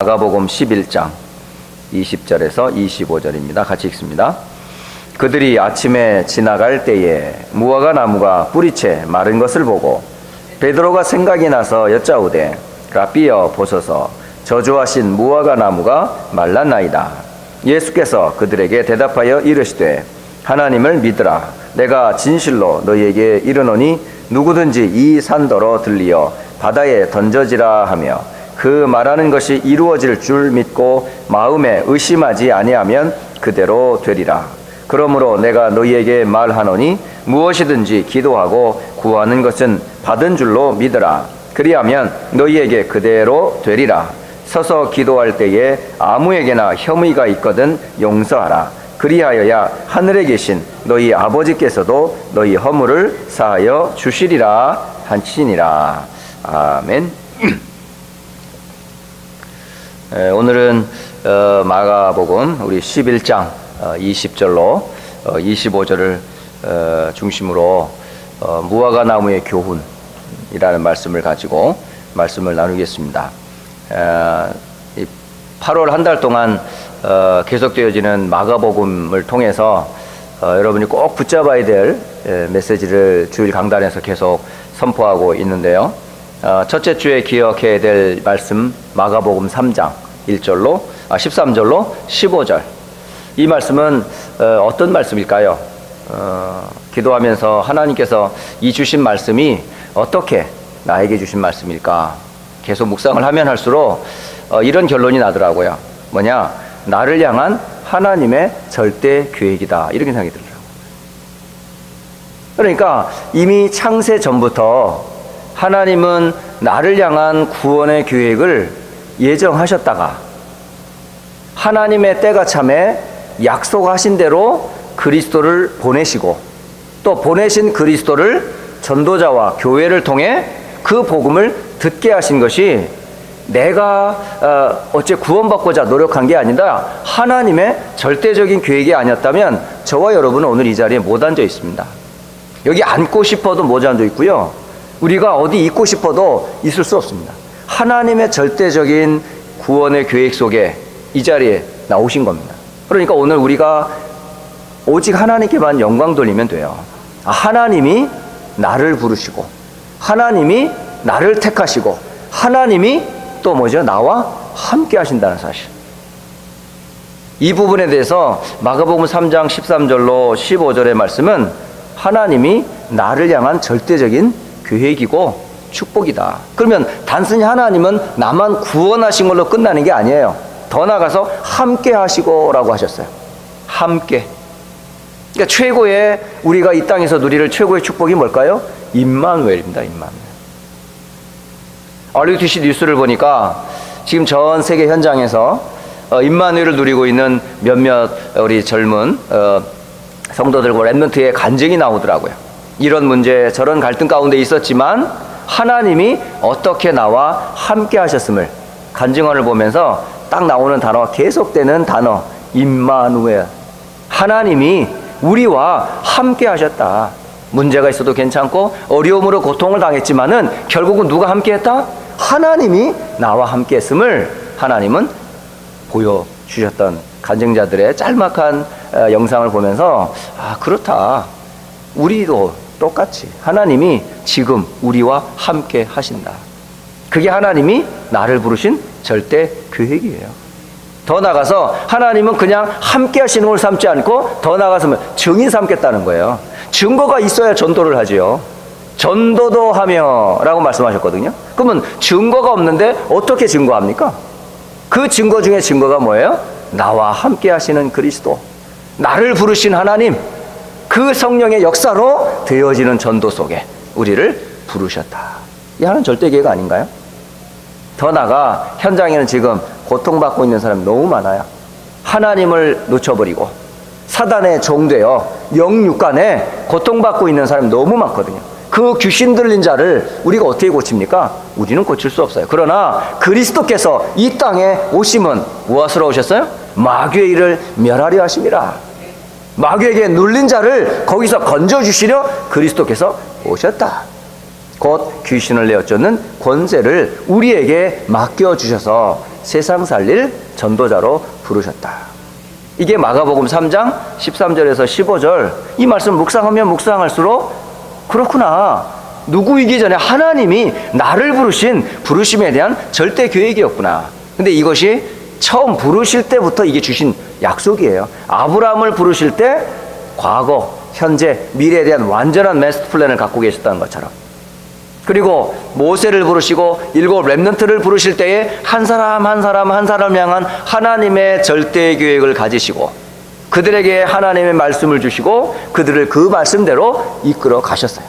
마가복음 11장 20절에서 25절입니다. 같이 읽습니다. 그들이 아침에 지나갈 때에 무화과 나무가 뿌리채 마른 것을 보고 베드로가 생각이 나서 여짜오되 라삐여 보소서 저주하신 무화과 나무가 말랐나이다. 예수께서 그들에게 대답하여 이르시되 하나님을 믿으라. 내가 진실로 너희에게 이르노니 누구든지 이 산더러 들리어 바다에 던져지라 하며 그 말하는 것이 이루어질 줄 믿고 마음에 의심하지 아니하면 그대로 되리라. 그러므로 내가 너희에게 말하노니 무엇이든지 기도하고 구하는 것은 받은 줄로 믿으라. 그리하면 너희에게 그대로 되리라. 서서 기도할 때에 아무에게나 혐의가 있거든 용서하라. 그리하여야 하늘에 계신 너희 아버지께서도 너희 허물을 사하여 주시리라 하시니라. 아멘. 오늘은 마가복음 우리 11장 20절로 25절을 중심으로 무화과 나무의 교훈이라는 말씀을 가지고 말씀을 나누겠습니다. 8월 한 달 동안 계속되어지는 마가복음을 통해서 여러분이 꼭 붙잡아야 될 메시지를 주일 강단에서 계속 선포하고 있는데요. 첫째 주에 기억해야 될 말씀 마가복음 3장 13절로 15절. 이 말씀은 어떤 말씀일까요? 기도하면서 하나님께서 이 주신 말씀이 어떻게 나에게 주신 말씀일까? 계속 묵상을 하면 할수록 이런 결론이 나더라고요. 뭐냐? 나를 향한 하나님의 절대 계획이다. 이렇게 생각이 들더라고요. 그러니까 이미 창세 전부터 하나님은 나를 향한 구원의 계획을 예정하셨다가 하나님의 때가 참에 약속하신 대로 그리스도를 보내시고 또 보내신 그리스도를 전도자와 교회를 통해 그 복음을 듣게 하신 것이 내가 어째 구원받고자 노력한 게 아니라 하나님의 절대적인 계획이 아니었다면 저와 여러분은 오늘 이 자리에 못 앉아 있습니다. 여기 앉고 싶어도 못 앉아 있고요. 우리가 어디 있고 싶어도 있을 수 없습니다. 하나님의 절대적인 구원의 계획 속에 이 자리에 나오신 겁니다. 그러니까 오늘 우리가 오직 하나님께만 영광 돌리면 돼요. 하나님이 나를 부르시고 하나님이 나를 택하시고 하나님이 또 뭐죠? 나와 함께 하신다는 사실. 이 부분에 대해서 마가복음 3장 13절로 15절의 말씀은 하나님이 나를 향한 절대적인 계획이고 축복이다. 그러면 단순히 하나님은 나만 구원하신 걸로 끝나는 게 아니에요. 더 나아가서 함께 하시고라고 하셨어요. 함께. 그러니까 최고의 우리가 이 땅에서 누릴 최고의 축복이 뭘까요? 임마누엘입니다. 임마누엘. RUTC 뉴스를 보니까 지금 전 세계 현장에서 임마누엘을 누리고 있는 몇몇 우리 젊은 성도들과 렘넌트의 간증이 나오더라고요. 이런 문제 저런 갈등 가운데 있었지만 하나님이 어떻게 나와 함께 하셨음을 간증원을 보면서 딱 나오는 단어가 계속되는 단어 임마누엘. 하나님이 우리와 함께 하셨다. 문제가 있어도 괜찮고 어려움으로 고통을 당했지만은 결국은 누가 함께 했다? 하나님이 나와 함께 했음을 하나님은 보여주셨던 간증자들의 짤막한 영상을 보면서 그렇다. 우리도 똑같이 하나님이 지금 우리와 함께 하신다. 그게 하나님이 나를 부르신 절대 계획이에요. 더 나아가서 하나님은 그냥 함께 하시는 걸 삼지 않고 더 나아가서 증인 삼겠다는 거예요. 증거가 있어야 전도를 하지요. 전도도 하며 라고 말씀하셨거든요. 그러면 증거가 없는데 어떻게 증거합니까? 그 증거 중에 증거가 뭐예요? 나와 함께 하시는 그리스도, 나를 부르신 하나님, 그 성령의 역사로 되어지는 전도 속에 우리를 부르셨다. 이 하나는 절대 계획 아닌가요? 더 나아가 현장에는 지금 고통받고 있는 사람이 너무 많아요. 하나님을 놓쳐버리고 사단의 종되어 영육간에 고통받고 있는 사람이 너무 많거든요. 그 귀신 들린 자를 우리가 어떻게 고칩니까? 우리는 고칠 수 없어요. 그러나 그리스도께서 이 땅에 오심은 무엇으로 오셨어요? 마귀의 일을 멸하려 하심이라. 마귀에게 눌린 자를 거기서 건져주시려 그리스도께서 오셨다. 곧 귀신을 내어쫓는 권세를 우리에게 맡겨주셔서 세상 살릴 전도자로 부르셨다. 이게 마가복음 3장 13절에서 15절. 이 말씀 묵상하면 묵상할수록 그렇구나. 누구이기 전에 하나님이 나를 부르신 부르심에 대한 절대 계획이었구나. 근데 이것이 처음 부르실 때부터 이게 주신 약속이에요. 아브라함을 부르실 때 과거, 현재, 미래에 대한 완전한 마스터 플랜을 갖고 계셨다는 것처럼, 그리고 모세를 부르시고 7 렘넌트를 부르실 때에 한 사람 한 사람 한 사람을 향한 하나님의 절대 계획을 가지시고 그들에게 하나님의 말씀을 주시고 그들을 그 말씀대로 이끌어 가셨어요.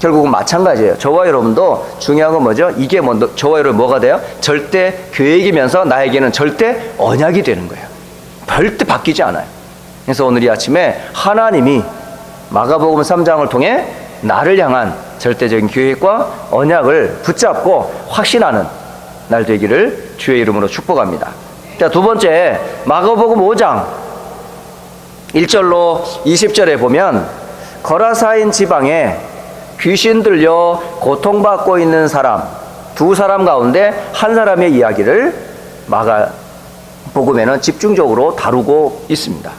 결국은 마찬가지예요. 저와 여러분도 중요한 건 뭐죠? 이게 저와 여러분 뭐가 돼요? 절대 계획이면서 나에게는 절대 언약이 되는 거예요. 절대 바뀌지 않아요. 그래서 오늘 이 아침에 하나님이 마가복음 3장을 통해 나를 향한 절대적인 계획과 언약을 붙잡고 확신하는 날 되기를 주의 이름으로 축복합니다. 자, 두 번째, 마가복음 5장 1절로 20절에 보면 거라사인 지방에 귀신 들려 고통받고 있는 사람, 두 사람 가운데 한 사람의 이야기를 마가복음에는 집중적으로 다루고 있습니다.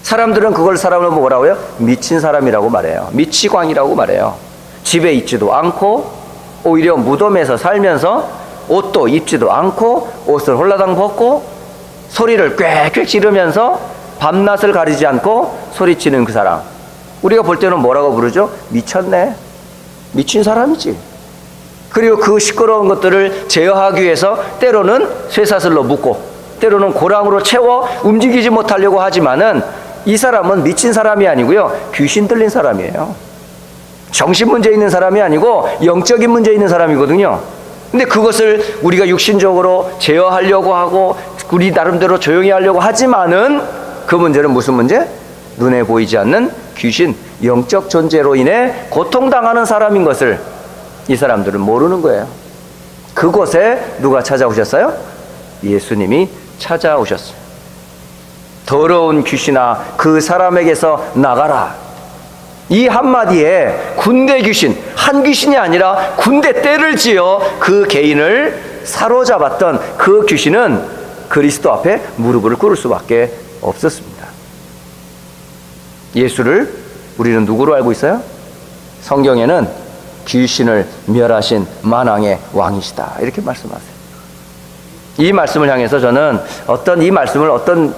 사람들은 그걸 사람을 뭐라고요? 미친 사람이라고 말해요. 미치광이라고 말해요. 집에 있지도 않고 오히려 무덤에서 살면서 옷도 입지도 않고 옷을 홀라당 벗고 소리를 꽥꽥 지르면서 밤낮을 가리지 않고 소리치는 그 사람, 우리가 볼 때는 뭐라고 부르죠? 미쳤네. 미친 사람이지. 그리고 그 시끄러운 것들을 제어하기 위해서 때로는 쇠사슬로 묶고 때로는 고랑으로 채워 움직이지 못하려고 하지만은 이 사람은 미친 사람이 아니고요, 귀신 들린 사람이에요. 정신 문제 있는 사람이 아니고 영적인 문제 있는 사람이거든요. 근데 그것을 우리가 육신적으로 제어하려고 하고 우리 나름대로 조용히 하려고 하지만은 그 문제는 무슨 문제? 눈에 보이지 않는 귀신, 영적 존재로 인해 고통당하는 사람인 것을 이 사람들은 모르는 거예요. 그곳에 누가 찾아오셨어요? 예수님이 찾아오셨어요. 더러운 귀신아, 그 사람에게서 나가라. 이 한마디에 군대 귀신, 한 귀신이 아니라 군대 떼를 지어 그 개인을 사로잡았던 그 귀신은 그리스도 앞에 무릎을 꿇을 수밖에 없었습니다. 예수를 우리는 누구로 알고 있어요? 성경에는 귀신을 멸하신 만왕의 왕이시다, 이렇게 말씀하세요. 이 말씀을 향해서 저는 이 말씀을 어떤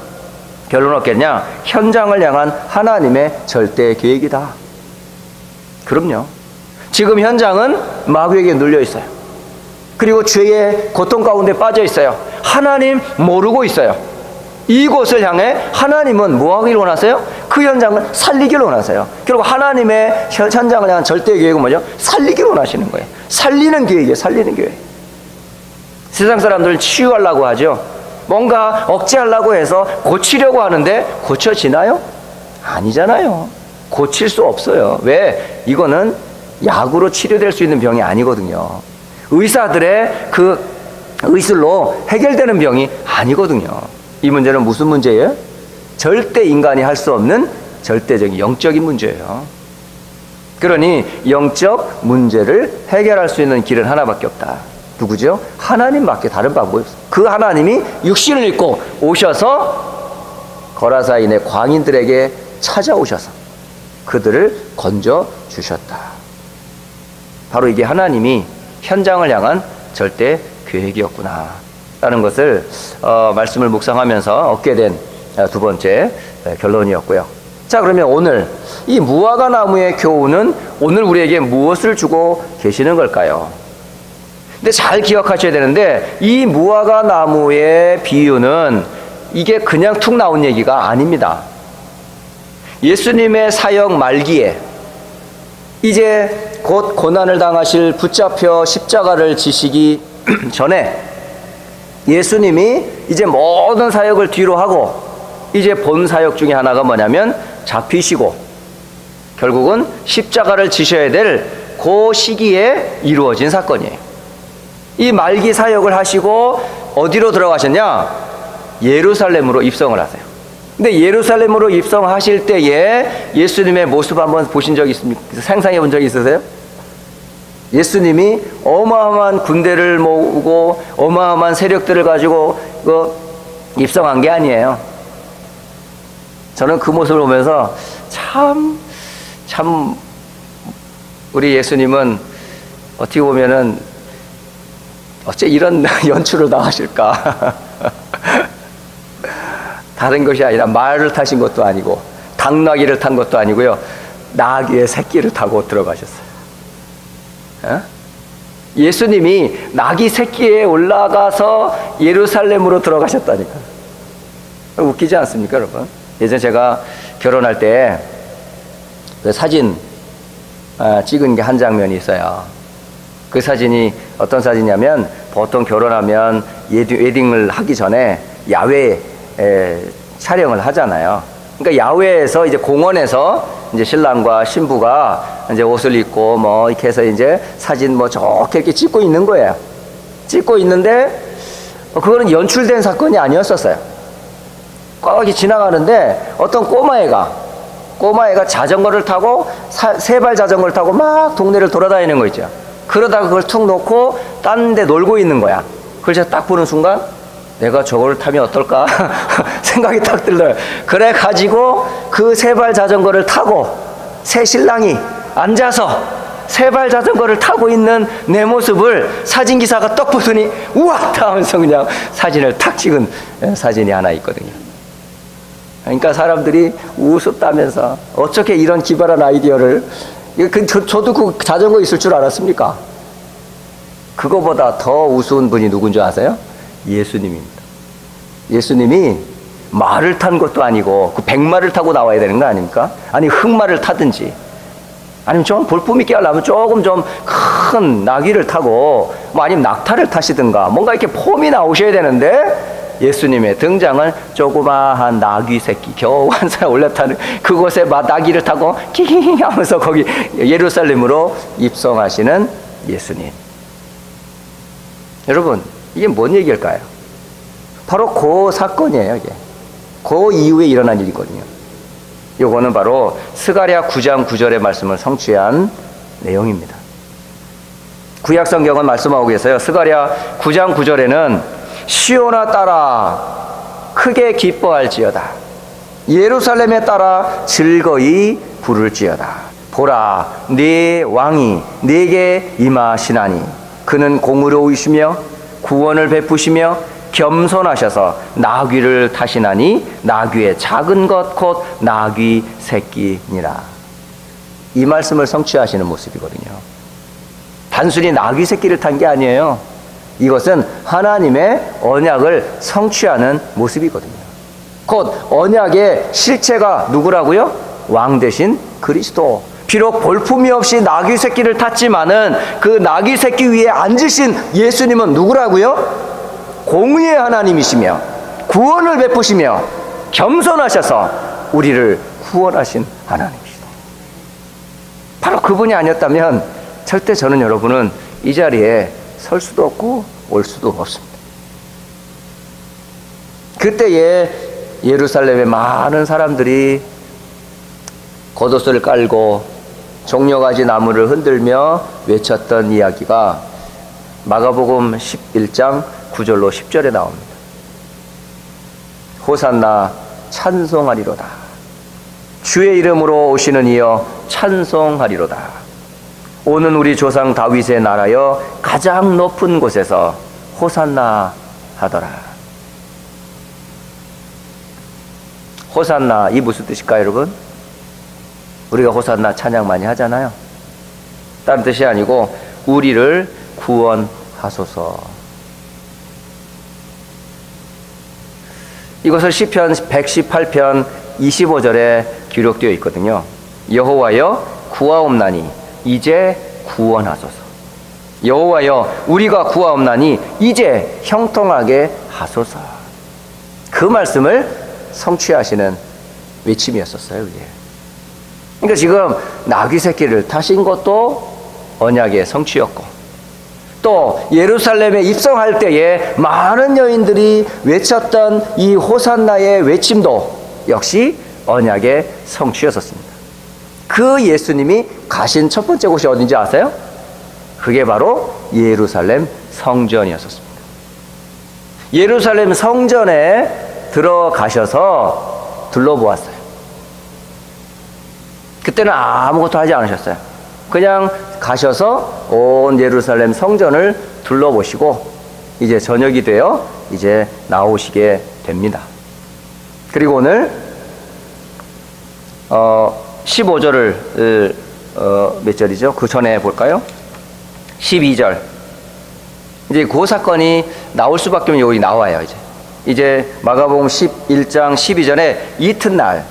결론을 얻겠냐? 현장을 향한 하나님의 절대 계획이다. 그럼요. 지금 현장은 마귀에게 눌려 있어요. 그리고 죄의 고통 가운데 빠져 있어요. 하나님 모르고 있어요. 이곳을 향해 하나님은 뭐 하기를 원하세요? 그 현장을 살리기를 원하세요. 결국 하나님의 현장을 향한 절대 계획은 뭐죠? 살리기를 원하시는 거예요. 살리는 계획이에요. 살리는 계획. 세상 사람들은 치유하려고 하죠. 뭔가 억제하려고 해서 고치려고 하는데 고쳐지나요? 아니잖아요. 고칠 수 없어요. 왜? 이거는 약으로 치료될 수 있는 병이 아니거든요. 의사들의 그 의술로 해결되는 병이 아니거든요. 이 문제는 무슨 문제예요? 절대 인간이 할 수 없는 절대적인 영적인 문제예요. 그러니 영적 문제를 해결할 수 있는 길은 하나밖에 없다. 누구죠? 하나님밖에 다른 방법이 없어요. 그 하나님이 육신을 입고 오셔서 거라사인의 광인들에게 찾아오셔서 그들을 건져 주셨다. 바로 이게 하나님이 현장을 향한 절대 계획이었구나 라는 것을 말씀을 묵상하면서 얻게 된 두 번째 결론이었고요. 자, 그러면 오늘 이 무화과 나무의 교훈은 오늘 우리에게 무엇을 주고 계시는 걸까요? 근데 잘 기억하셔야 되는데 이 무화과 나무의 비유는 이게 그냥 툭 나온 얘기가 아닙니다. 예수님의 사역 말기에 이제 곧 고난을 당하실 붙잡혀 십자가를 지시기 전에 예수님이 이제 모든 사역을 뒤로 하고 이제 본 사역 중에 하나가 뭐냐면 잡히시고 결국은 십자가를 지셔야 될 그 시기에 이루어진 사건이에요. 이 말기 사역을 하시고 어디로 들어가셨냐? 예루살렘으로 입성을 하세요. 근데 예루살렘으로 입성하실 때에 예수님의 모습 한번 보신 적 있습니까? 상상해 본 적 있으세요? 예수님이 어마어마한 군대를 모으고 어마어마한 세력들을 가지고 입성한 게 아니에요. 저는 그 모습을 보면서 참 우리 예수님은 어떻게 보면은 어째 이런 연출을 나가실까? 다른 것이 아니라 말을 타신 것도 아니고 당나귀를 탄 것도 아니고요, 나귀의 새끼를 타고 들어가셨어요. 예수님이 나귀 새끼에 올라가서 예루살렘으로 들어가셨다니까. 웃기지 않습니까, 여러분? 예전에 제가 결혼할 때 그 사진 찍은 게 한 장면이 있어요. 그 사진이 어떤 사진이냐면, 보통 결혼하면 웨딩을 하기 전에 야외 촬영을 하잖아요. 그러니까 야외에서 이제 공원에서 이제 신랑과 신부가 이제 옷을 입고 뭐 이렇게 해서 이제 사진 뭐 좋게 이렇게 찍고 있는 거예요. 찍고 있는데 그거는 연출된 사건이 아니었었어요. 거기 지나가는데 어떤 꼬마애가 자전거를 타고 세발 자전거를 타고 막 동네를 돌아다니는 거 있죠. 그러다가 그걸 툭 놓고 딴 데 놀고 있는 거야. 그걸 제가 딱 보는 순간 내가 저걸 타면 어떨까 생각이 딱 들어요. 그래 가지고 그 세발 자전거를 타고 새 신랑이 앉아서 세발 자전거를 타고 있는 내 모습을 사진기사가 떡 보더니 우와 하면서 그냥 사진을 탁 찍은 사진이 하나 있거든요. 그러니까 사람들이 우습다면서 어떻게 이런 기발한 아이디어를, 저도 그 자전거 있을 줄 알았습니까? 그거보다 더 우스운 분이 누군지 아세요? 예수님입니다. 예수님이 말을 탄 것도 아니고 그 백마를 타고 나와야 되는 거 아닙니까? 아니 흑마를 타든지, 아니면 좀 볼품 있게 하려면 조금 좀 큰 나귀를 타고 뭐 아니면 낙타를 타시든가 뭔가 이렇게 폼이 나오셔야 되는데, 예수님의 등장은 조그마한 나귀 새끼 겨우 한 살 올라타는 그곳에 나귀를 타고 키히히 하면서 거기 예루살렘으로 입성하시는 예수님. 여러분, 이게 뭔 얘기일까요? 바로 그 사건이에요. 이게 그 이후에 일어난 일이거든요. 요거는 바로 스가랴 9장 9절의 말씀을 성취한 내용입니다. 구약 성경은 말씀하고 계세요. 스가랴 9장 9절에는 시온아 따라 크게 기뻐할지어다, 예루살렘에 따라 즐거이 부를지어다. 보라, 네 왕이 네게 임하시나니 그는 공의로우시며 구원을 베푸시며 겸손하셔서 나귀를 타시나니 나귀의 작은 것 곧 나귀 새끼니라. 이 말씀을 성취하시는 모습이거든요. 단순히 나귀 새끼를 탄 게 아니에요. 이것은 하나님의 언약을 성취하는 모습이거든요. 곧 언약의 실체가 누구라고요? 왕 대신 그리스도. 비록 볼품이 없이 나귀 새끼를 탔지만은 그 나귀 새끼 위에 앉으신 예수님은 누구라고요? 공의의 하나님이시며 구원을 베푸시며 겸손하셔서 우리를 구원하신 하나님이시다. 바로 그분이 아니었다면 절대 저는 여러분은 이 자리에 설 수도 없고 올 수도 없습니다. 그때에 예루살렘의 많은 사람들이 겉옷을 깔고 종려가지 나무를 흔들며 외쳤던 이야기가 마가복음 11장 9절로 10절에 나옵니다. 호산나 찬송하리로다. 주의 이름으로 오시는 이여 찬송하리로다. 오는 우리 조상 다윗의 나라여 가장 높은 곳에서 호산나 하더라. 호산나, 이 무슨 뜻일까요, 여러분? 우리가 호산나 찬양 많이 하잖아요. 다른 뜻이 아니고 우리를 구원하소서. 이것을 시편 118편 25절에 기록되어 있거든요. 여호와여 구하옵나니 이제 구원하소서. 여호와여 우리가 구하옵나니 이제 형통하게 하소서. 그 말씀을 성취하시는 외침이었었어요. 이게. 그러니까 지금 나귀 새끼를 타신 것도 언약의 성취였고, 또 예루살렘에 입성할 때에 많은 여인들이 외쳤던 이 호산나의 외침도 역시 언약의 성취였었습니다. 그 예수님이 가신 첫 번째 곳이 어딘지 아세요? 그게 바로 예루살렘 성전이었습니다. 예루살렘 성전에 들어가셔서 둘러보았어요. 그때는 아무것도 하지 않으셨어요. 그냥 가셔서 온 예루살렘 성전을 둘러보시고 이제 저녁이 되어 이제 나오시게 됩니다. 그리고 오늘 15절을 몇 절이죠? 그 전에 볼까요? 12절. 이제 그 사건이 나올 수밖에 없는 여기 나와요. 이제 마가복음 11장 12절에 이튿날,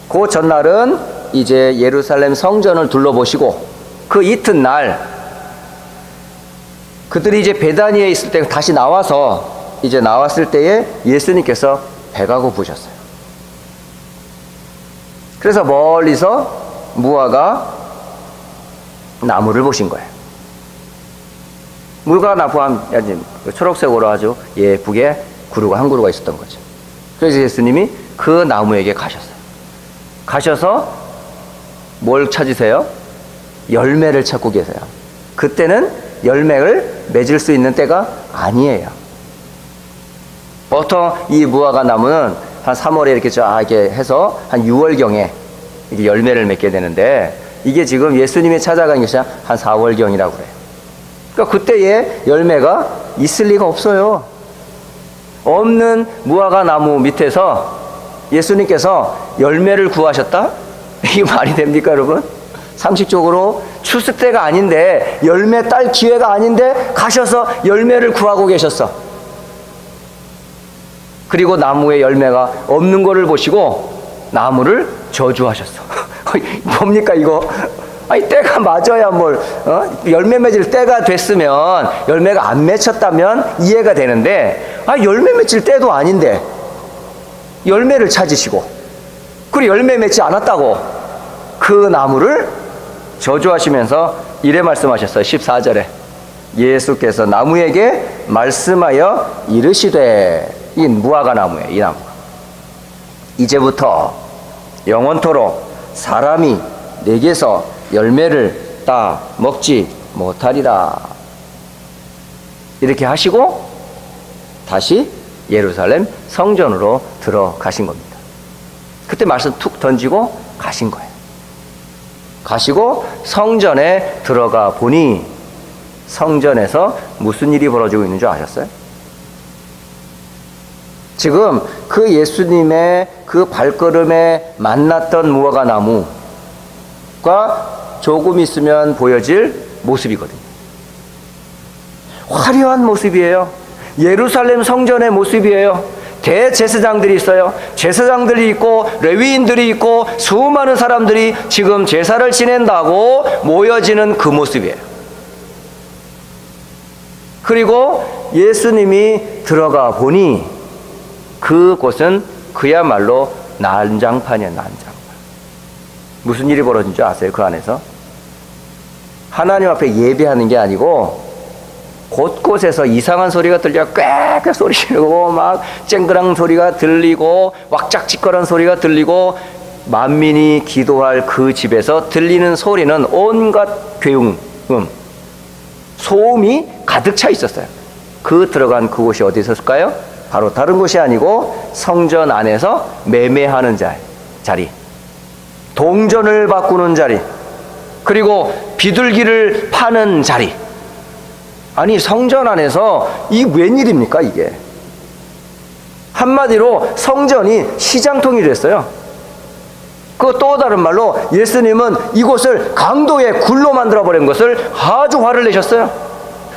그 전날은 이제 예루살렘 성전을 둘러보시고 그 이튿날 그들이 이제 베다니에 있을 때 다시 나와서 이제 나왔을 때에 예수님께서 배가 고프셨어요. 그래서 멀리서 무화과 나무를 보신 거예요. 무화과 나무 초록색으로 아주 예쁘게 구루가 한 그루가 있었던 거죠. 그래서 예수님이 그 나무에게 가셨어요. 가셔서 뭘 찾으세요? 열매를 찾고 계세요. 그때는 열매를 맺을 수 있는 때가 아니에요. 보통 이 무화과 나무는 한 3월에 이렇게 쫙 이렇게 해서 한 6월경에 이게 열매를 맺게 되는데 이게 지금 예수님이 찾아간 것이 한 4월경이라고 그래요. 그러니까 그때의 열매가 있을 리가 없어요. 없는 무화과 나무 밑에서 예수님께서 열매를 구하셨다? 이게 말이 됩니까, 여러분? 상식적으로 추수 때가 아닌데 열매 딸 기회가 아닌데 가셔서 열매를 구하고 계셨어. 그리고 나무에 열매가 없는 거를 보시고 나무를 저주하셨어. 뭡니까 이거? 아니 때가 맞아야 뭘 열매 맺을 때가 됐으면 열매가 안 맺혔다면 이해가 되는데 열매 맺힐 때도 아닌데 열매를 찾으시고 그리고 열매 맺지 않았다고 그 나무를 저주하시면서 이래 말씀하셨어요. 14절에 예수께서 나무에게 말씀하여 이르시되, 이 무화과 나무에 이 나무가 이제부터 영원토록 사람이 내게서 열매를 따 먹지 못하리라. 이렇게 하시고 다시 예루살렘 성전으로 들어가신 겁니다. 그때 말씀 툭 던지고 가신 거예요. 가시고 성전에 들어가 보니 성전에서 무슨 일이 벌어지고 있는 줄 아셨어요? 지금 그 예수님의 그 발걸음에 만났던 무화과 나무가 조금 있으면 보여질 모습이거든요. 화려한 모습이에요. 예루살렘 성전의 모습이에요. 대제사장들이 있어요. 제사장들이 있고 레위인들이 있고 수많은 사람들이 지금 제사를 지낸다고 모여지는 그 모습이에요. 그리고 예수님이 들어가 보니 그곳은 그야말로 난장판이에요. 난장판. 무슨 일이 벌어진 줄 아세요? 그 안에서 하나님 앞에 예배하는 게 아니고 곳곳에서 이상한 소리가 들려 꽥꽥 소리 지르고 막 쨍그랑 소리가 들리고 왁짝지껄한 소리가 들리고 만민이 기도할 그 집에서 들리는 소리는 온갖 괴음, 소음이 가득 차 있었어요. 그 들어간 그곳이 어디 있었을까요? 바로 다른 곳이 아니고 성전 안에서 매매하는 자리, 동전을 바꾸는 자리, 그리고 비둘기를 파는 자리. 아니 성전 안에서 이 웬일입니까 이게? 한마디로 성전이 시장통이 됐어요. 그 또 다른 말로 예수님은 이곳을 강도의 굴로 만들어버린 것을 아주 화를 내셨어요.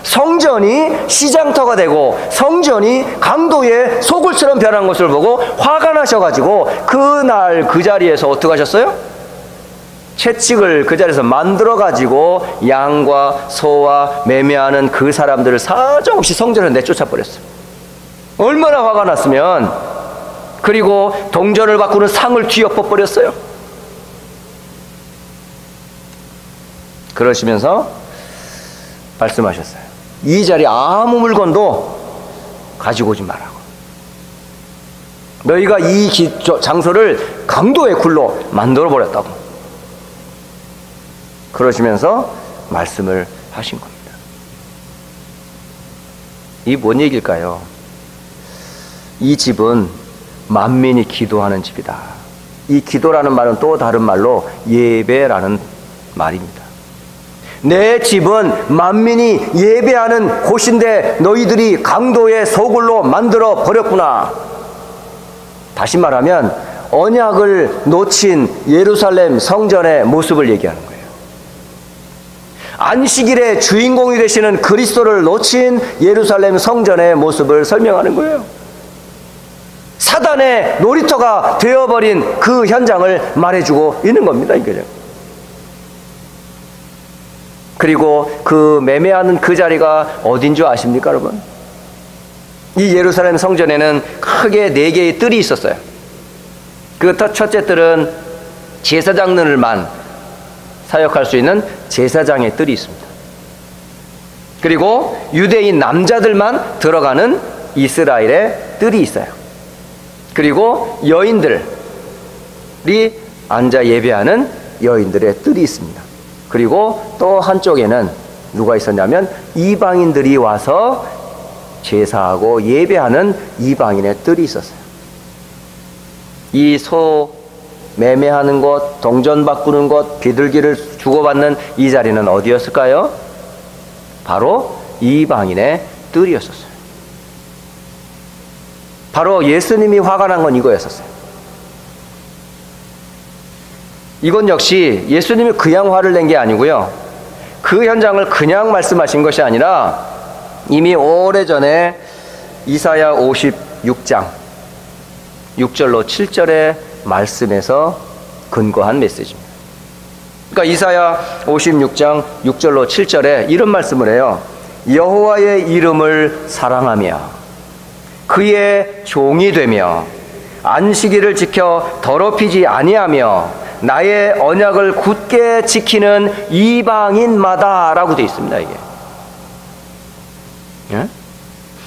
성전이 시장터가 되고 성전이 강도의 소굴처럼 변한 것을 보고 화가 나셔가지고 그날 그 자리에서 어떻게 하셨어요? 채찍을 그 자리에서 만들어가지고 양과 소와 매매하는 그 사람들을 사정없이 성전을 내쫓아 버렸어요. 얼마나 화가 났으면. 그리고 동전을 바꾸는 상을 뒤엎어 버렸어요. 그러시면서 말씀하셨어요. 이 자리에 아무 물건도 가지고 오지 말라고. 너희가 이 장소를 강도의 굴로 만들어 버렸다고. 그러시면서 말씀을 하신 겁니다. 이 뭔 얘기일까요? 이 집은 만민이 기도하는 집이다. 이 기도라는 말은 또 다른 말로 예배라는 말입니다. 내 집은 만민이 예배하는 곳인데 너희들이 강도의 소굴로 만들어 버렸구나. 다시 말하면 언약을 놓친 예루살렘 성전의 모습을 얘기하는 거예요. 안식일의 주인공이 되시는 그리스도를 놓친 예루살렘 성전의 모습을 설명하는 거예요. 사단의 놀이터가 되어버린 그 현장을 말해주고 있는 겁니다. 이게. 그리고 그 매매하는 그 자리가 어딘 줄 아십니까, 여러분? 이 예루살렘 성전에는 크게 4개의 뜰이 있었어요. 그 첫째 뜰은 제사장들만 사역할 수 있는 제사장의 뜰이 있습니다. 그리고 유대인 남자들만 들어가는 이스라엘의 뜰이 있어요. 그리고 여인들이 앉아 예배하는 여인들의 뜰이 있습니다. 그리고 또 한쪽에는 누가 있었냐면 이방인들이 와서 제사하고 예배하는 이방인의 뜰이 있었어요. 이 소 매매하는 곳, 동전 바꾸는 곳, 비둘기를 주고받는 이 자리는 어디였을까요? 바로 이방인의 뜰이었었어요. 바로 예수님이 화가 난 건 이거였었어요. 이건 역시 예수님이 그냥 화를 낸 게 아니고요. 그 현장을 그냥 말씀하신 것이 아니라 이미 오래전에 이사야 56장 6절로 7절의 말씀에서 근거한 메시지입니다. 그러니까 이사야 56장 6절로 7절에 이런 말씀을 해요. 여호와의 이름을 사랑하며 그의 종이 되며 안식일을 지켜 더럽히지 아니하며 나의 언약을 굳게 지키는 이방인마다 라고 되어 있습니다. 이게 예?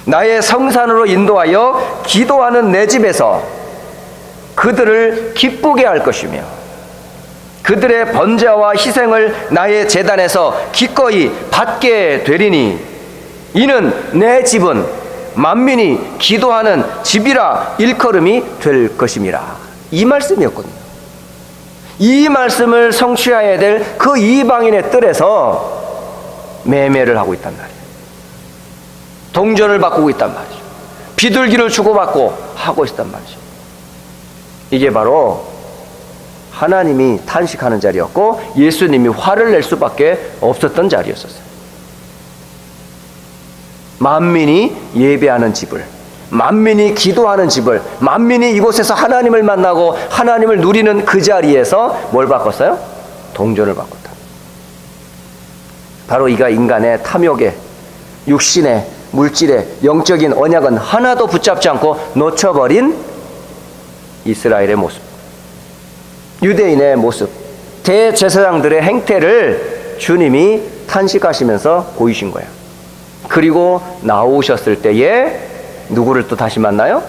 나의 성산으로 인도하여 기도하는 내 집에서 그들을 기쁘게 할 것이며 그들의 번제와 희생을 나의 제단에서 기꺼이 받게 되리니 이는 내 집은 만민이 기도하는 집이라 일컬음이 될 것임이라. 이 말씀이었거든요. 이 말씀을 성취해야 될 그 이방인의 뜰에서 매매를 하고 있단 말이에요. 동전을 바꾸고 있단 말이죠. 비둘기를 주고받고 하고 있단 말이죠. 이게 바로 하나님이 탄식하는 자리였고 예수님이 화를 낼 수밖에 없었던 자리였었어요. 만민이 예배하는 집을, 만민이 기도하는 집을, 만민이 이곳에서 하나님을 만나고 하나님을 누리는 그 자리에서 뭘 바꿨어요? 동전을 바꿨다. 바로 이가 인간의 탐욕에, 육신의, 물질의, 영적인 언약은 하나도 붙잡지 않고 놓쳐버린 이스라엘의 모습, 유대인의 모습, 대제사장들의 행태를 주님이 탄식하시면서 보이신 거예요. 그리고 나오셨을 때에 누구를 또 다시 만나요?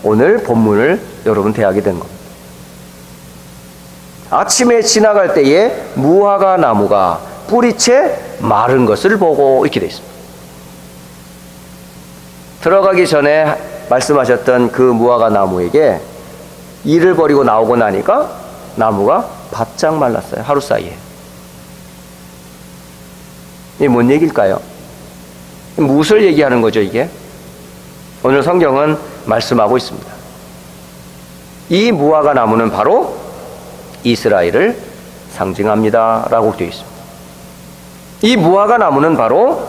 오늘 본문을 여러분 대하게 된 겁니다. 아침에 지나갈 때에 무화과 나무가 뿌리채 마른 것을 보고 이렇게 되어 있습니다. 들어가기 전에 말씀하셨던 그 무화과 나무에게 일을 벌이고 나오고 나니까 나무가 바짝 말랐어요. 하루 사이에. 이게 뭔 얘기일까요? 무엇을 얘기하는 거죠, 이게? 오늘 성경은 말씀하고 있습니다. 이 무화과 나무는 바로 이스라엘을 상징합니다 라고 되어 있습니다. 이 무화과 나무는 바로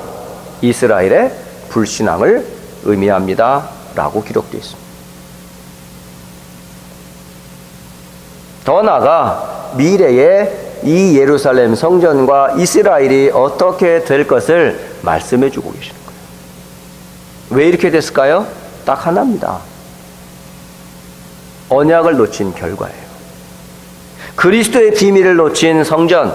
이스라엘의 불신앙을 의미합니다 라고 기록되어 있습니다. 더 나아가 미래의 이 예루살렘 성전과 이스라엘이 어떻게 될 것을 말씀해 주고 계시는 거예요. 왜 이렇게 됐을까요? 딱 하나입니다. 언약을 놓친 결과예요. 그리스도의 비밀을 놓친 성전,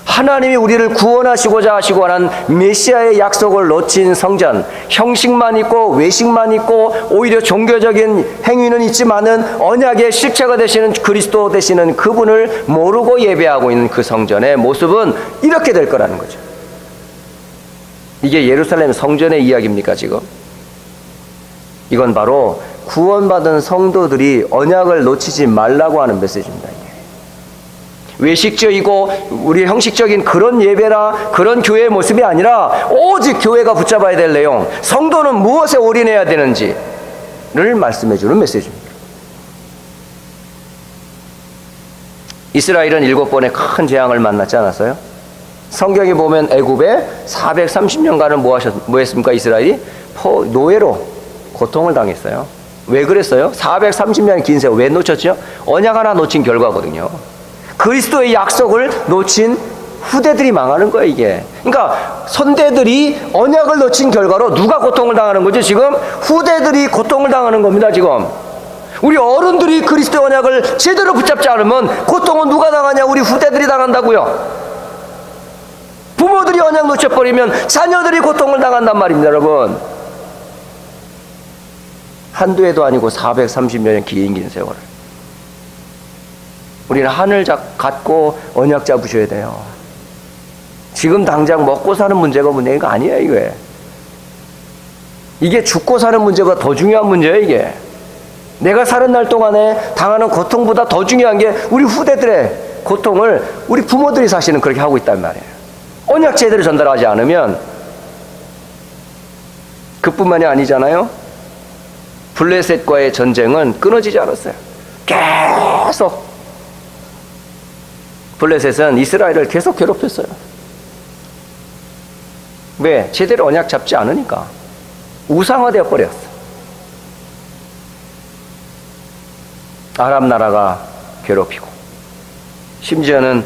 하나님이 우리를 구원하시고자 하시고 하는 메시아의 약속을 놓친 성전, 형식만 있고 외식만 있고 오히려 종교적인 행위는 있지만은 언약의 실체가 되시는 그리스도 되시는 그분을 모르고 예배하고 있는 그 성전의 모습은 이렇게 될 거라는 거죠. 이게 예루살렘 성전의 이야기입니까 지금? 이건 바로 구원받은 성도들이 언약을 놓치지 말라고 하는 메시지입니다. 이게. 외식적이고 우리 형식적인 그런 예배나 그런 교회의 모습이 아니라 오직 교회가 붙잡아야 될 내용, 성도는 무엇에 올인해야 되는지를 말씀해 주는 메시지입니다. 이스라엘은 7번의 큰 재앙을 만났지 않았어요? 성경에 보면 애굽에 430년간은 뭐 했습니까? 이스라엘이 노예로 고통을 당했어요. 왜 그랬어요? 430년의 긴 세월 왜 놓쳤죠? 언약 하나 놓친 결과거든요. 그리스도의 약속을 놓친 후대들이 망하는 거예요, 이게. 그러니까 선대들이 언약을 놓친 결과로 누가 고통을 당하는 거죠? 지금 후대들이 고통을 당하는 겁니다, 지금. 우리 어른들이 그리스도의 언약을 제대로 붙잡지 않으면 고통은 누가 당하냐? 우리 후대들이 당한다고요. 부모들이 언약 놓쳐버리면 자녀들이 고통을 당한단 말입니다, 여러분. 한두 해도 아니고 430년의 긴 세월을. 우리는 하늘 갖고 언약 잡으셔야 돼요. 지금 당장 먹고 사는 문제가 문제가 아니에요, 이게. 이게 죽고 사는 문제가 더 중요한 문제예요, 이게. 내가 사는 날 동안에 당하는 고통보다 더 중요한 게 우리 후대들의 고통을 우리 부모들이 사실은 그렇게 하고 있단 말이에요. 언약 제대로 전달하지 않으면 그뿐만이 아니잖아요. 블레셋과의 전쟁은 끊어지지 않았어요. 계속 블레셋은 이스라엘을 계속 괴롭혔어요. 왜? 제대로 언약 잡지 않으니까. 우상화되어 버렸어. 아람 나라가 괴롭히고, 심지어는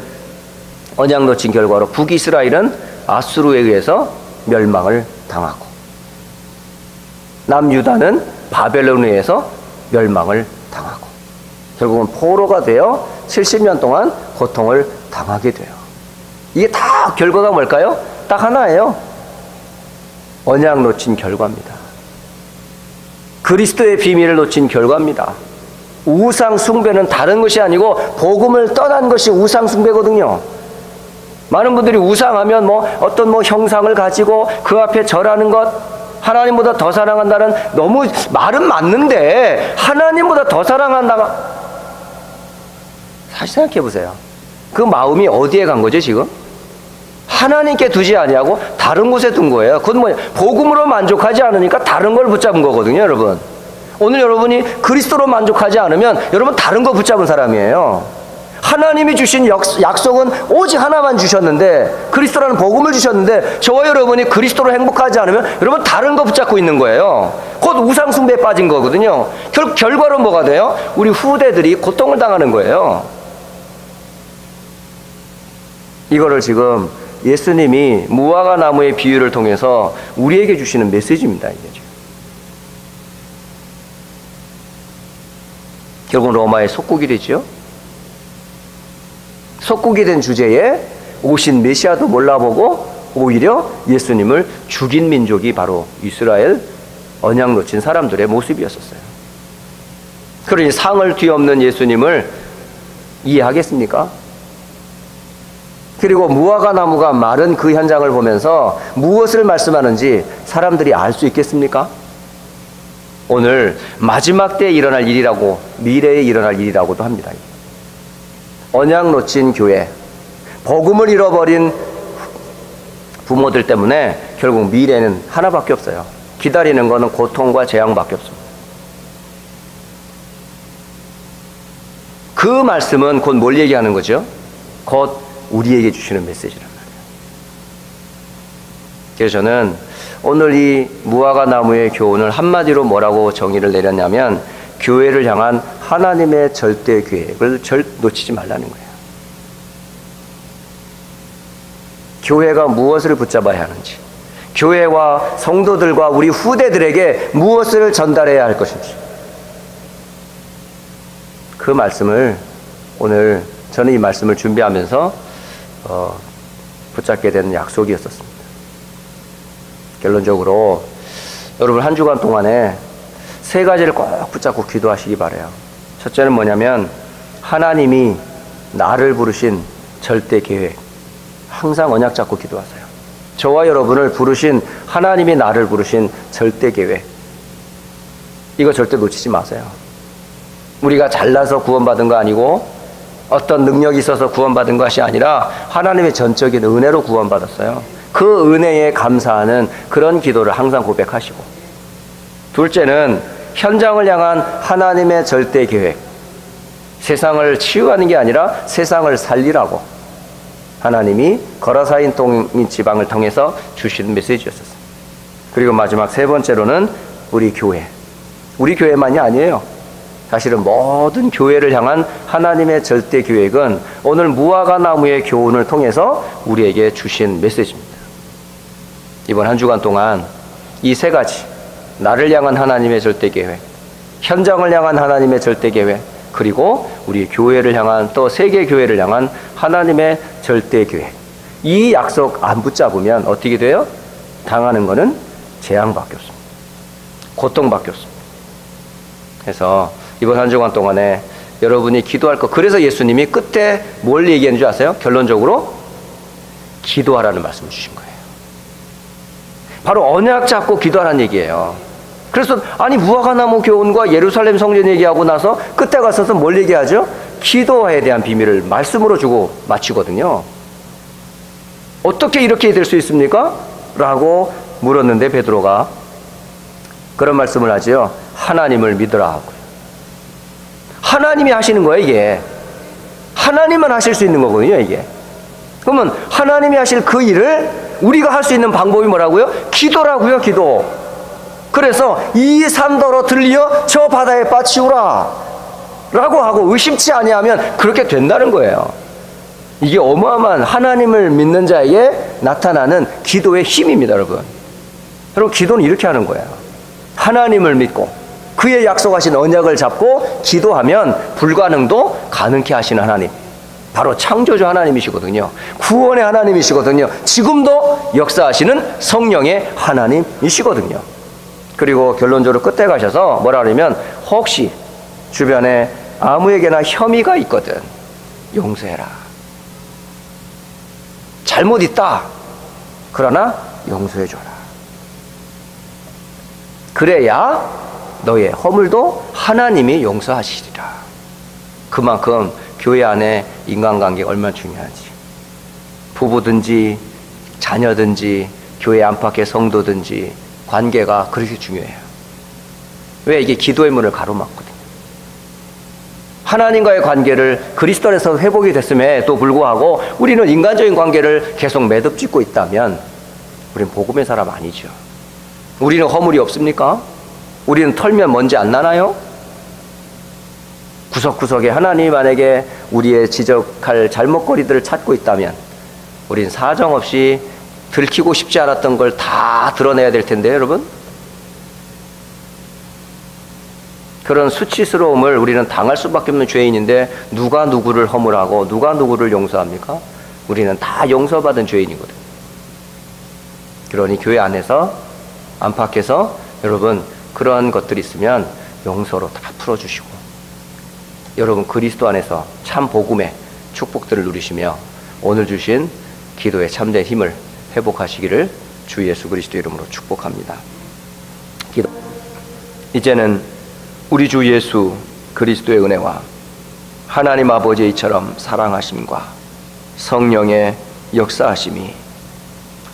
언약 놓친 결과로 북이스라엘은 아수르에 의해서 멸망을 당하고, 남유다는 바벨론에 의해서 멸망을 당하고, 결국은 포로가 되어 70년 동안 고통을 당하게 돼요. 이게 다 결과가 뭘까요? 딱 하나예요. 언약 놓친 결과입니다. 그리스도의 비밀을 놓친 결과입니다. 우상 숭배는 다른 것이 아니고 복음을 떠난 것이 우상 숭배거든요. 많은 분들이 우상하면 어떤 형상을 가지고 그 앞에 절하는 것, 하나님보다 더 사랑한다는, 너무 말은 맞는데 하나님보다 더 사랑한다가, 다시 생각해 보세요. 그 마음이 어디에 간 거죠 지금? 하나님께 두지 아니하고 다른 곳에 둔 거예요. 그건 복음으로 만족하지 않으니까 다른 걸 붙잡은 거거든요, 여러분. 오늘 여러분이 그리스도로 만족하지 않으면 여러분 다른 거 붙잡은 사람이에요. 하나님이 주신 약속은 오직 하나만 주셨는데, 그리스도라는 복음을 주셨는데, 저와 여러분이 그리스도로 행복하지 않으면 여러분 다른 거 붙잡고 있는 거예요. 곧 우상 숭배에 빠진 거거든요. 결과로 뭐가 돼요? 우리 후대들이 고통을 당하는 거예요. 이거를 지금 예수님이 무화과 나무의 비유를 통해서 우리에게 주시는 메시지입니다, 이게 지금. 결국은 로마의 속국이 되죠. 속국이 된 주제에 오신 메시아도 몰라보고 오히려 예수님을 죽인 민족이 바로 이스라엘 언약 놓친 사람들의 모습이었었어요. 그러니 상을 뒤엎는 예수님을 이해하겠습니까? 그리고 무화과 나무가 마른 그 현장을 보면서 무엇을 말씀하는지 사람들이 알 수 있겠습니까? 오늘 마지막 때에 일어날 일이라고, 미래에 일어날 일이라고도 합니다. 언약 놓친 교회, 복음을 잃어버린 부모들 때문에 결국 미래는 하나밖에 없어요. 기다리는 것은 고통과 재앙밖에 없습니다. 그 말씀은 곧 뭘 얘기하는 거죠? 곧 우리에게 주시는 메시지란 말이에요. 그래서 저는 오늘 이 무화과 나무의 교훈을 한마디로 뭐라고 정의를 내렸냐면, 교회를 향한 하나님의 절대 계획을 놓치지 말라는 거예요. 교회가 무엇을 붙잡아야 하는지, 교회와 성도들과 우리 후대들에게 무엇을 전달해야 할 것인지, 그 말씀을 오늘 저는 이 말씀을 준비하면서 붙잡게 되는 약속이었었습니다. 결론적으로 여러분 한 주간 동안에 3가지를 꼭 붙잡고 기도하시기 바라요. 첫째는 뭐냐면, 하나님이 나를 부르신 절대 계획, 항상 언약 잡고 기도하세요. 저와 여러분을 부르신 하나님이 나를 부르신 절대 계획, 이거 절대 놓치지 마세요. 우리가 잘나서 구원받은 거 아니고 어떤 능력이 있어서 구원받은 것이 아니라 하나님의 전적인 은혜로 구원받았어요. 그 은혜에 감사하는 그런 기도를 항상 고백하시고, 둘째는 현장을 향한 하나님의 절대 계획, 세상을 치유하는 게 아니라 세상을 살리라고 하나님이 거라사인 동인 지방을 통해서 주시는 메시지였었어요. 그리고 마지막 세 번째로는 우리 교회만이 아니에요. 사실은 모든 교회를 향한 하나님의 절대 계획은 오늘 무화과 나무의 교훈을 통해서 우리에게 주신 메시지입니다. 이번 한 주간 동안 이 세 가지, 나를 향한 하나님의 절대 계획, 현장을 향한 하나님의 절대 계획, 그리고 우리 교회를 향한, 또 세계 교회를 향한 하나님의 절대 계획, 이 약속 안 붙잡으면 어떻게 돼요? 당하는 거는 재앙밖에 없습니다. 고통밖에 없습니다. 그래서 이번 한 주간 동안에 여러분이 기도할 것, 그래서 예수님이 끝에 뭘 얘기하는 줄 아세요? 결론적으로 기도하라는 말씀을 주신 거예요. 바로 언약 잡고 기도하라는 얘기예요. 그래서 아니 무화과나무 교훈과 예루살렘 성전 얘기하고 나서 끝에 가서서 뭘 얘기하죠? 기도에 대한 비밀을 말씀으로 주고 마치거든요. 어떻게 이렇게 될 수 있습니까? 라고 물었는데 베드로가 그런 말씀을 하지요. 하나님을 믿으라 하고요. 하나님이 하시는 거예요, 이게. 하나님만 하실 수 있는 거거든요, 이게. 그러면 하나님이 하실 그 일을 우리가 할 수 있는 방법이 뭐라고요? 기도라고요, 기도. 그래서 이 산더러 들려 저 바다에 빠치우라 라고 하고 의심치 아니하면 그렇게 된다는 거예요. 이게 어마어마한 하나님을 믿는 자에게 나타나는 기도의 힘입니다, 여러분. 여러분, 기도는 이렇게 하는 거예요. 하나님을 믿고 그의 약속하신 언약을 잡고 기도하면 불가능도 가능케 하시는 하나님, 바로 창조주 하나님이시거든요. 구원의 하나님이시거든요. 지금도 역사하시는 성령의 하나님이시거든요. 그리고 결론적으로 끝에 가셔서 뭐라 그러면, 혹시 주변에 아무에게나 혐의가 있거든 용서해라. 잘못 있다. 그러나 용서해줘라. 그래야 너의 허물도 하나님이 용서하시리라. 그만큼 교회 안에 인간관계가 얼마나 중요하지. 부부든지 자녀든지 교회 안팎의 성도든지 관계가 그렇게 중요해요. 왜? 이게 기도의 문을 가로막거든요. 하나님과의 관계를 그리스도 안에서 회복이 됐음에도 불구하고 우리는 인간적인 관계를 계속 매듭 짓고 있다면 우리는 복음의 사람 아니죠. 우리는 허물이 없습니까? 우리는 털면 먼지 안 나나요? 구석구석에 하나님이 만약에 우리의 지적할 잘못거리들을 찾고 있다면 우린 사정없이 들키고 싶지 않았던 걸 다 드러내야 될 텐데, 여러분. 그런 수치스러움을 우리는 당할 수밖에 없는 죄인인데 누가 누구를 허물하고 누가 누구를 용서합니까? 우리는 다 용서받은 죄인이거든요. 그러니 교회 안에서 안팎에서 여러분 그런 것들이 있으면 용서로 다 풀어주시고, 여러분 그리스도 안에서 참 복음의 축복들을 누리시며 오늘 주신 기도의 참된 힘을 회복하시기를 주 예수 그리스도 이름으로 축복합니다. 기도. 이제는 우리 주 예수 그리스도의 은혜와 하나님 아버지의 이처럼 사랑하심과 성령의 역사하심이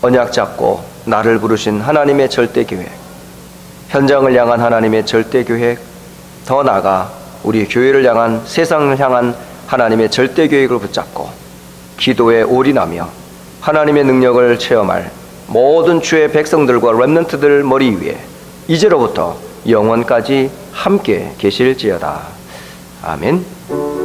언약 잡고 나를 부르신 하나님의 절대 계획, 현장을 향한 하나님의 절대 계획, 더 나아가 우리 교회를 향한, 세상을 향한 하나님의 절대 계획을 붙잡고 기도에 올인하며 하나님의 능력을 체험할 모든 주의 백성들과 렘넌트들 머리 위에 이제로부터 영원까지 함께 계실지어다. 아멘.